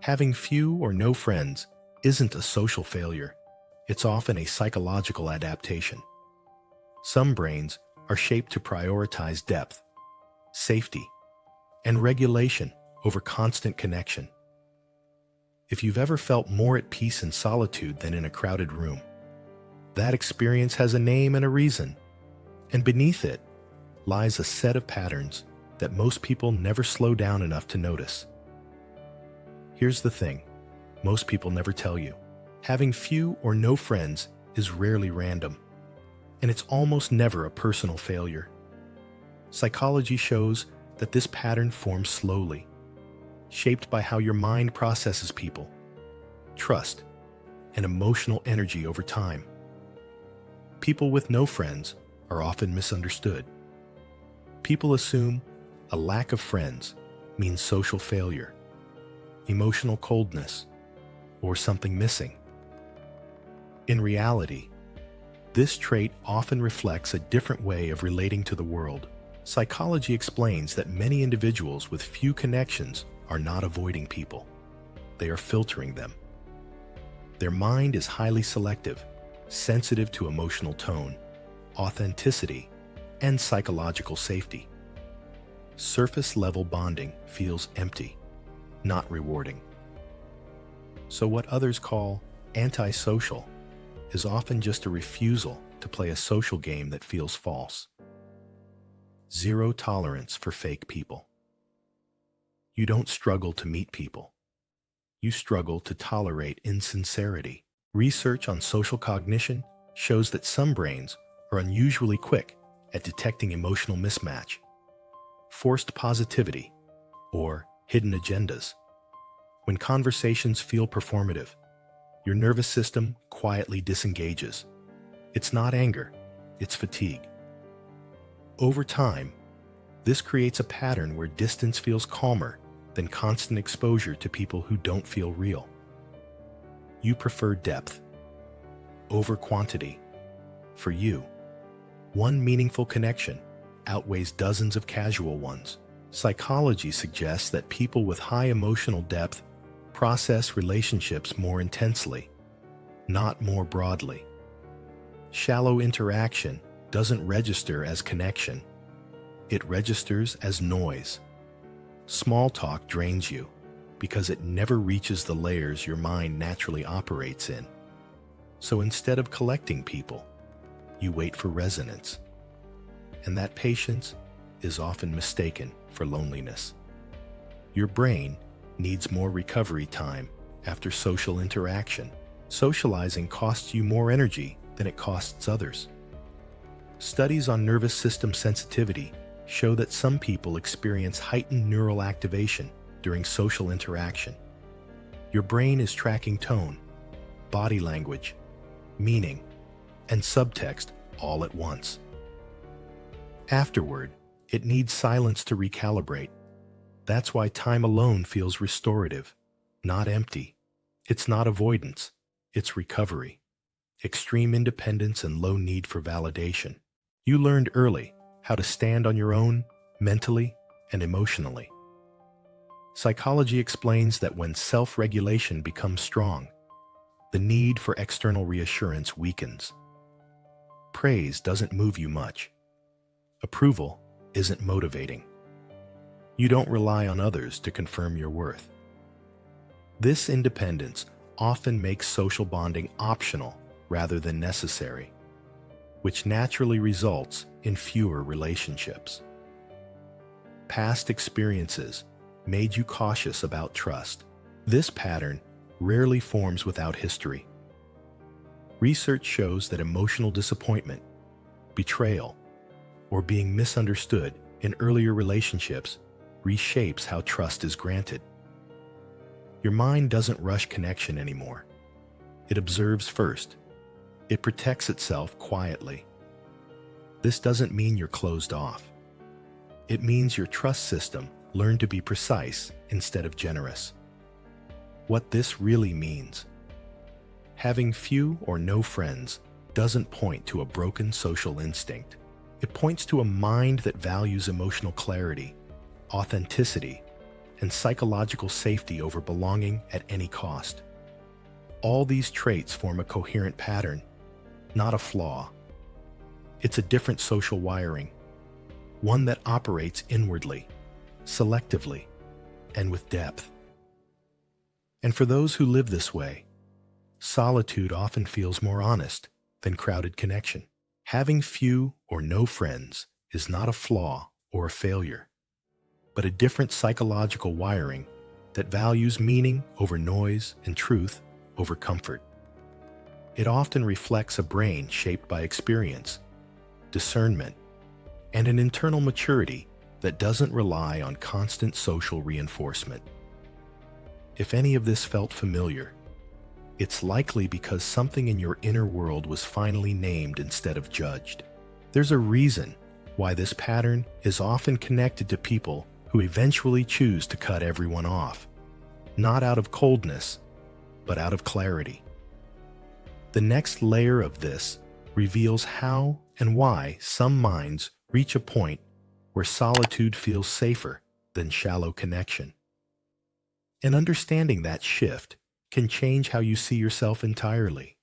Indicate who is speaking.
Speaker 1: Having few or no friends isn't a social failure. It's often a psychological adaptation. Some brains are shaped to prioritize depth, safety, and regulation over constant connection. If you've ever felt more at peace in solitude than in a crowded room, that experience has a name and a reason, and beneath it lies a set of patterns that most people never slow down enough to notice. Here's the thing, most people never tell you. Having few or no friends is rarely random, and it's almost never a personal failure. Psychology shows that this pattern forms slowly, shaped by how your mind processes people, trust, and emotional energy over time. People with no friends are often misunderstood. People assume a lack of friends means social failure, emotional coldness, or something missing. In reality, this trait often reflects a different way of relating to the world. Psychology explains that many individuals with few connections are not avoiding people. They are filtering them. Their mind is highly selective, sensitive to emotional tone, authenticity, and psychological safety. Surface-level bonding feels empty, not rewarding. So what others call antisocial is often just a refusal to play a social game that feels false. Zero tolerance for fake people. You don't struggle to meet people. You struggle to tolerate insincerity. Research on social cognition shows that some brains are unusually quick at detecting emotional mismatch, forced positivity, or hidden agendas. When conversations feel performative, your nervous system quietly disengages. It's not anger, it's fatigue. Over time, this creates a pattern where distance feels calmer than constant exposure to people who don't feel real. You prefer depth over quantity. For you, one meaningful connection outweighs dozens of casual ones. Psychology suggests that people with high emotional depth process relationships more intensely, not more broadly. Shallow interaction doesn't register as connection. It registers as noise. Small talk drains you because it never reaches the layers your mind naturally operates in. So instead of collecting people, you wait for resonance. And that patience is often mistaken for loneliness. Your brain needs more recovery time after social interaction. Socializing costs you more energy than it costs others. Studies on nervous system sensitivity show that some people experience heightened neural activation during social interaction. Your brain is tracking tone, body language, meaning, and subtext all at once. Afterward, it needs silence to recalibrate. That's why time alone feels restorative, not empty. It's not avoidance, it's recovery. Extreme independence and low need for validation. You learned early how to stand on your own, mentally and emotionally. Psychology explains that when self-regulation becomes strong, the need for external reassurance weakens. Praise doesn't move you much. Approval isn't motivating. You don't rely on others to confirm your worth. This independence often makes social bonding optional rather than necessary, which naturally results in fewer relationships. Past experiences made you cautious about trust. This pattern rarely forms without history. Research shows that emotional disappointment, betrayal, or being misunderstood in earlier relationships reshapes how trust is granted. Your mind doesn't rush connection anymore. It observes first. It protects itself quietly. This doesn't mean you're closed off. It means your trust system learned to be precise instead of generous. What this really means: having few or no friends doesn't point to a broken social instinct. It points to a mind that values emotional clarity, authenticity, and psychological safety over belonging at any cost. All these traits form a coherent pattern, not a flaw. It's a different social wiring, one that operates inwardly, selectively, and with depth. And for those who live this way, solitude often feels more honest than crowded connection. Having few or no friends is not a flaw or a failure, but a different psychological wiring that values meaning over noise and truth over comfort. It often reflects a brain shaped by experience, discernment, and an internal maturity that doesn't rely on constant social reinforcement. If any of this felt familiar, it's likely because something in your inner world was finally named instead of judged. There's a reason why this pattern is often connected to people who eventually choose to cut everyone off, not out of coldness, but out of clarity. The next layer of this reveals how and why some minds reach a point where solitude feels safer than shallow connection. And understanding that shift can change how you see yourself entirely.